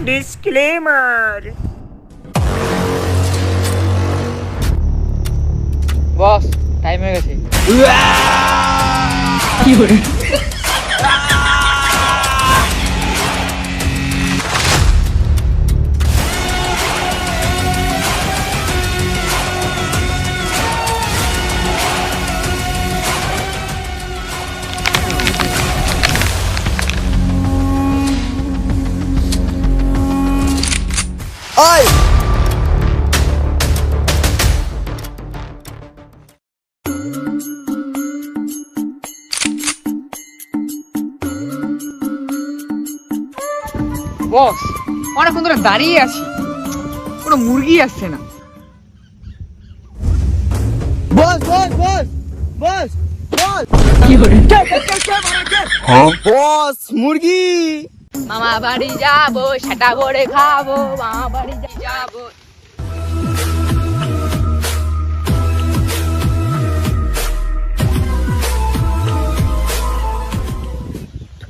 Disclaimer. বস time হয়ে গেছে। কি করে বস অনেকক্ষণ ধরে দাঁড়িয়ে আছি, কোনো মুরগি আসছে না। বস বস বস বস বস কি করে বস মুরগি। মামা বাড়ি যাবো, সেটা করে খাবো, মামা বাড়ি যাবো।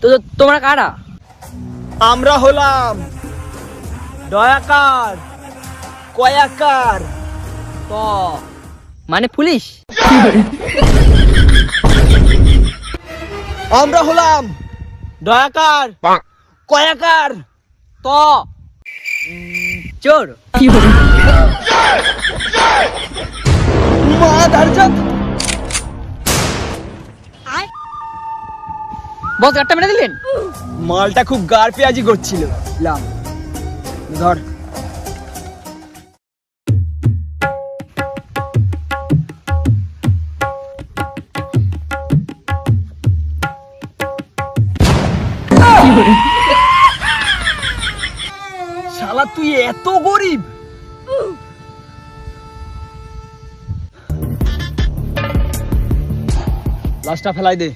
তো তোমরা কারা? আমরা হলাম দয়াকার কয়াকার। তো মানে পুলিশ? আমরা হলাম দয়াকার কয়াকার। তো চোর? কি করে মা দারজাত। বস গাড়টা মেরে দিলেন। মালটা খুব গার পেঁয়াজি করছিল। লাম ধর। শালা তুই এত গরিব? লাশটা ফেলাই দে।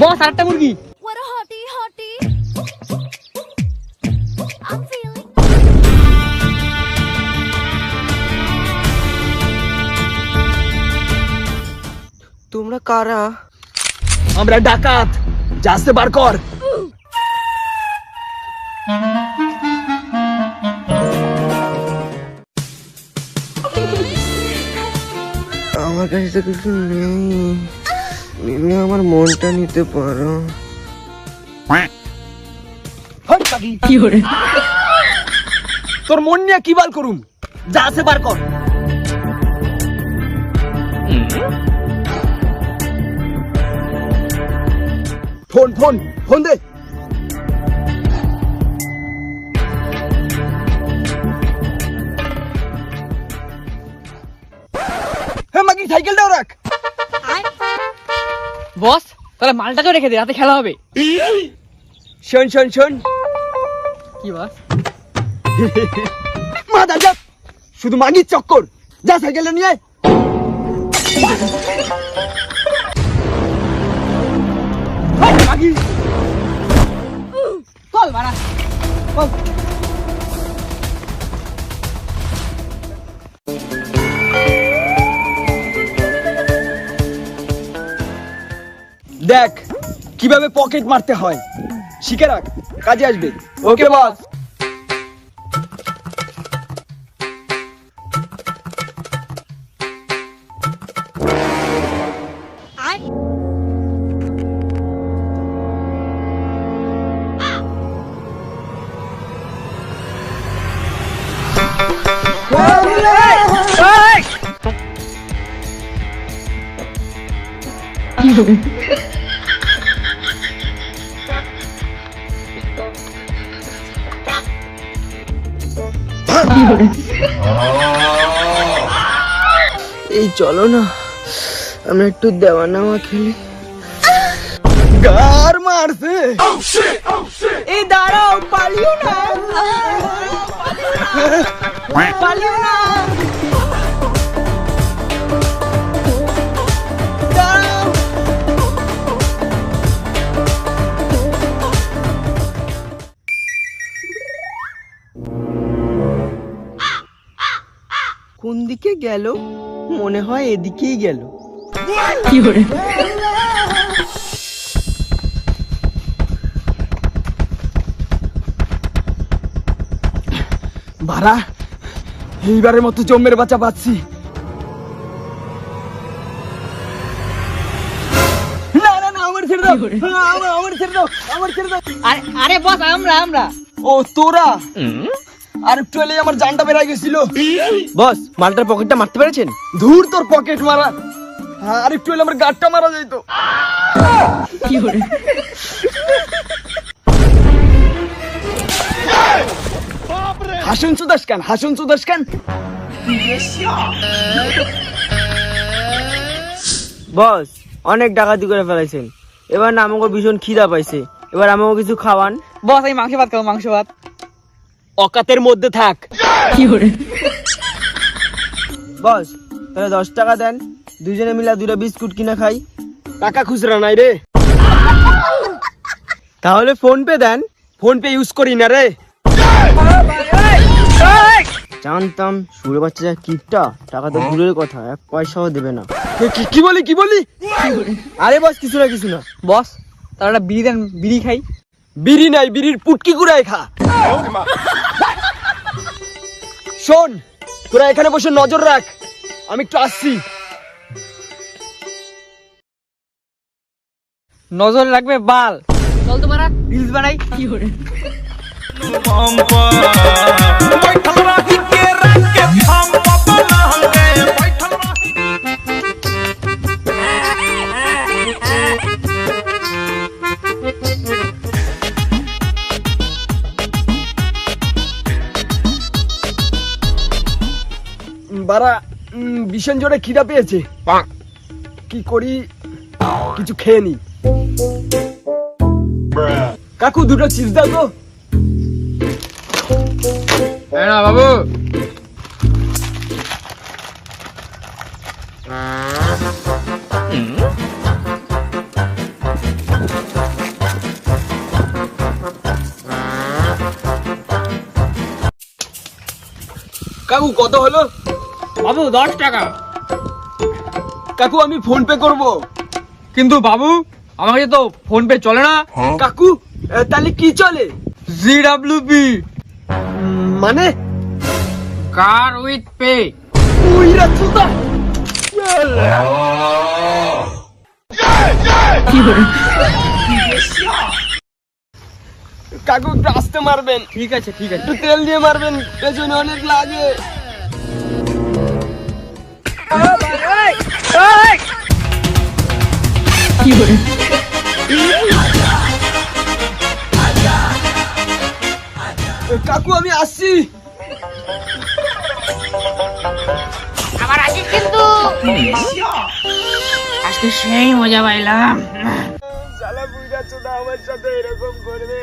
বস আরেকটা মুরগি। What a hottie, hottie. I'm feeling. তোমরা কারা? আমরা ডাকাত। যাচ্ছে বার কর। আমার কাছে তো কিছু নেই, নিলে আমার মনটা নিতে পারো। কি করে তোর মন নিয়ে কি বাল করুম? যাচ্ছে বার কর। ফোন ফোন ফোন দে। হ্যাঁ মাগি সাইকেলটাও রাখ। বস তাহলে মালটাকেও রেখে দে, রাতে খেলা হবে। শোন শোন শোন। কি বস? মা দাদা শুধু মাগির চক্কর। যা সাইকেলটা নিয়ে আয়। মাগি চল বাড়া। দেখ কিভাবে পকেট মারতে হয়, শিখে রাখ, কাজে আসবে। ওকে বস। কি করে এই চলো না আমরা একটু দেওয়া নেওয়া খেলি। গার মারছে। এই দাঁড়াও, পালিও না, পালিও না। কোন দিকে গেল? মনে হয় এদিকেই গেল। বাড়া, এইবারের মতো জম্মের বাচ্চা পাচ্ছি। না না না, আমার ছেড়ে দাও, আমার ছেড়ে দাও, আমার ছেড়ে দাও। আরে বস আমরা ও তোরা, আর একটু এলেই আমার জানটা বেড়ে গেছিল। বস, মালটার পকেটটা মারতে পেরেছেন? ধুর তোর পকেট মারা, আর একটু এলে আমার গাড়টা মারা যাইত। হাসুন সুদাস খান, হাসুন সুদাস খান। বস, অনেক ডাকাতি করে ফেলেছেন, এবার না আমাকে ভীষণ খিদা পাইছে, এবার আমাকে কিছু খাওয়ান। বস এই মাংস ভাত খাবো, মাংস ভাত। অকাতের মধ্যে থাক। বস, তাহলে 10 টাকা দেন, দুজনে মিলে 2টা বিস্কুট কিনে খাই। টাকা খুচরা নাই রে। তাহলে ফোন পে দেন। ফোন পে ইউজ করি না রে। জানতাম সুরে বাচ্চা যা কিপটা, টাকা তো দূরের কথা, 1 পয়সাও দেবে না। কি বলি কি বলি? আরে বস, কিছু না কিছু না। বস তাহলে একটা বিড়ি দেন, বিড়ি খাই। বিড়ি নাই, বিড়ির পুটকি গুড়াই খা। শোন, তোরা এখানে বসে নজর রাখ, আমি একটু আসছি। নজর রাখবে বাল। চল তোমারা রিলস বানাই। বারা, ভীষণ জোরে খিদা পেয়েছে, কি করি, কিছু খেয়ে নি। কাকু 2টা চিপস দাও তো। না বাবু, কাকু কত হলো? বাবু 10 টাকা। কাকু আমি ফোন পে করব। কিন্তু বাবু আমার কাছে তো ফোন পে চলে না। কাকু তাহলে কি চলে? ZWP, মানে কার উইথ পে। উইরা চুদা। কাকু একটু আস্তে মারবেন। ঠিক আছে ঠিক আছে। একটু তেল দিয়ে মারবেন, পেছনে অনেক লাগে। কাকু আমি আসছি। আবার আসিস কিন্তু, আজকে সেই মজা পাইলাম। শালা বুইড়া চোদা আমার সাথে এরকম করবে।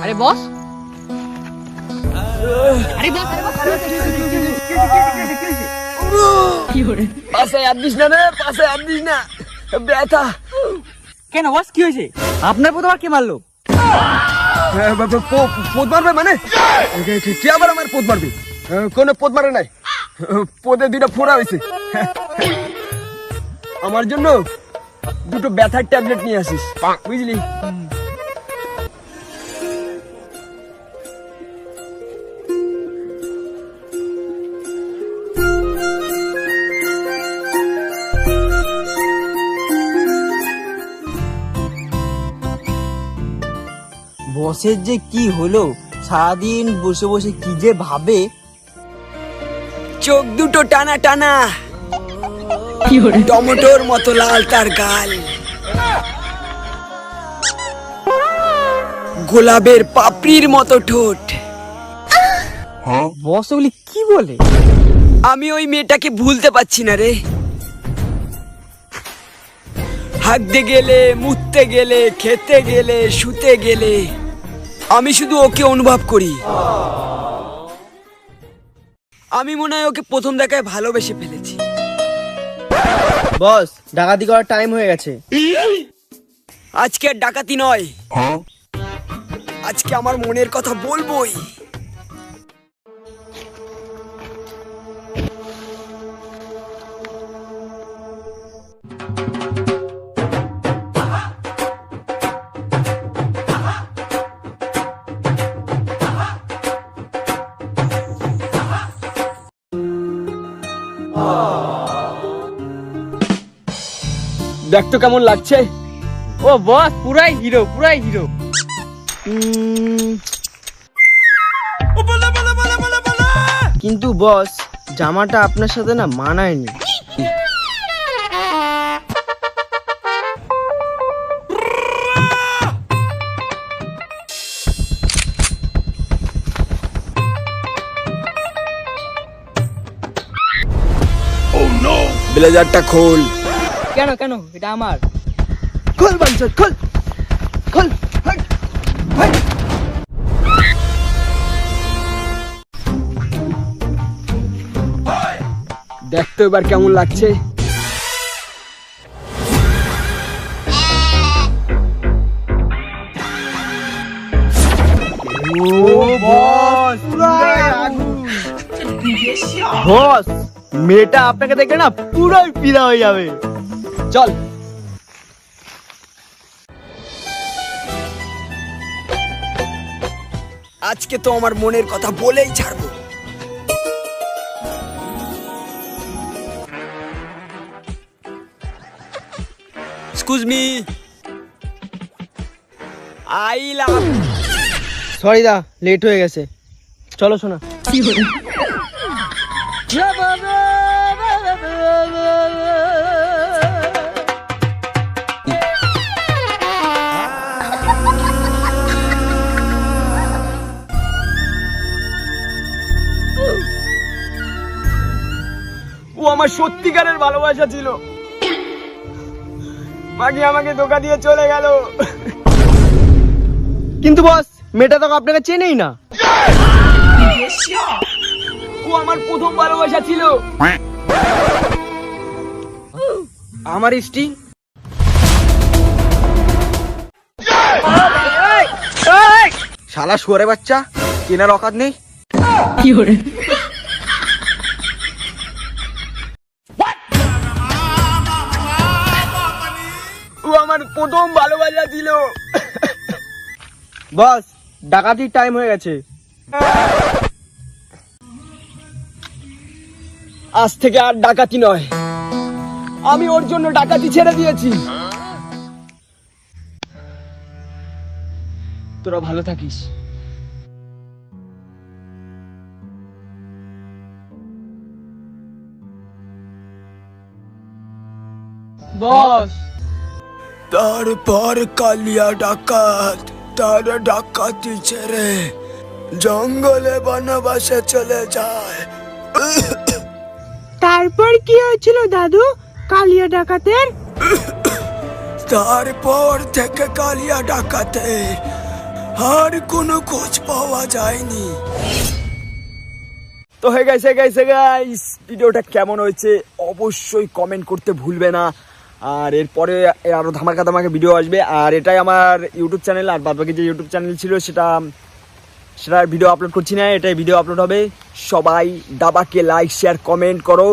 আরে বস, আরে বস, পাশে হাত দিস না রে, পাশে হাত দিস না, ব্যথা। কেন বস কি হয়েছে? আপনার প্রথম আর কে মারলো? পোদ মারবে মানে? কে আবার আমার পোদ মারবে? কোনো পোদ মারে নাই, পোদে 2টা ফোড়া হয়েছে। আমার জন্য 2টো ব্যথার ট্যাবলেট নিয়ে আসিস, বুঝলি? বসের যে কি হলো, সারাদিন বসে বসে কি যে ভাবে। চোখ 2টো টানা টানা, টমেটোর মতো লাল তার গাল, গোলাপের পাপড়ির মতো ঠোঁট। বস ওগুলি কি বলে? আমি ওই মেয়েটাকে ভুলতে পারছি না রে। হাঁকতে গেলে, মুততে গেলে, খেতে গেলে, শুতে গেলে আমি শুধু ওকে অনুভব করি। আমি মনে হয় ওকে প্রথম দেখায় ভালোবেসে ফেলেছি। বস, ডাকাতি করার টাইম হয়ে গেছে। আজকে আর ডাকাতি নয়, আজকে আমার মনের কথা বলবোই। দেখ তো কেমন লাগছে। ও বস পুরাই হিরো, পুরাই হিরো। কিন্তু বস, জামাটা আপনার সাথে না মানায়নি। ব্লেজারটা খোল। কেন কেন, এটা আমার। খোল বাঞ্চত, খোল খোল। হাট, হাট। দেখ তো এবার কেমন লাগছে। বস, মেয়েটা আপনাকে দেখে না পুরোই ফিদা হয়ে যাবে। চল। আজকে তো আমার মনের কথা বলেই ছাড়বো। Excuse me, I love. Sorry দা, লেট হয়ে গেছে। চলো শোনা। ও আমার সত্যিকারের ভালোবাসা ছিল, বাকি আমাকে ধোকা দিয়ে চলে গেল। কিন্তু বস, মেয়েটা তো আপনাকে চেনেই না। ও আমার প্রথম ভালোবাসা ছিল। আমার স্ত্রী। শালা শুয়ারে বাচ্চা, কেনার অকাত নেই। ও আমার প্রথম ভালোবাসা ছিল। বস, ডাকাতির টাইম হয়ে গেছে। আজ থেকে আর ডাকাতি নয়, আমি ওর জন্য ডাকাতি ছেড়ে দিয়েছি। তোরা ভালো থাকিস। বস তারপর কালিয়া ডাকাত তার ডাকাতি ছেড়ে জঙ্গলে বনবাসে চলে যায়। তারপর কি হয়েছিল দাদু কালিয়া ডাকাতের? তারপর থেকে কালিয়া ডাকাতের আর কোনো খোঁজ পাওয়া যায়নি। তো হয়ে গেছে গাইস, ভিডিওটা কেমন হয়েছে অবশ্যই কমেন্ট করতে ভুলবে না। আর এরপরে আরো ধামাকা ভিডিও আসবে। আর এটাই আমার ইউটিউব চ্যানেল, আর বাদবাকি যে ইউটিউব চ্যানেল ছিল সেটার ভিডিও আপলোড করছি না, এটাই ভিডিও আপলোড হবে। সবাই দাবাকে লাইক শেয়ার কমেন্ট করো।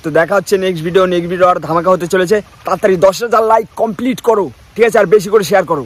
তো দেখা হচ্ছে নেক্সট ভিডিও আর ধামাকা হতে চলেছে। তাড়াতাড়ি 10,000 লাইক কমপ্লিট করো, ঠিক আছে? আর বেশি করে শেয়ার করো।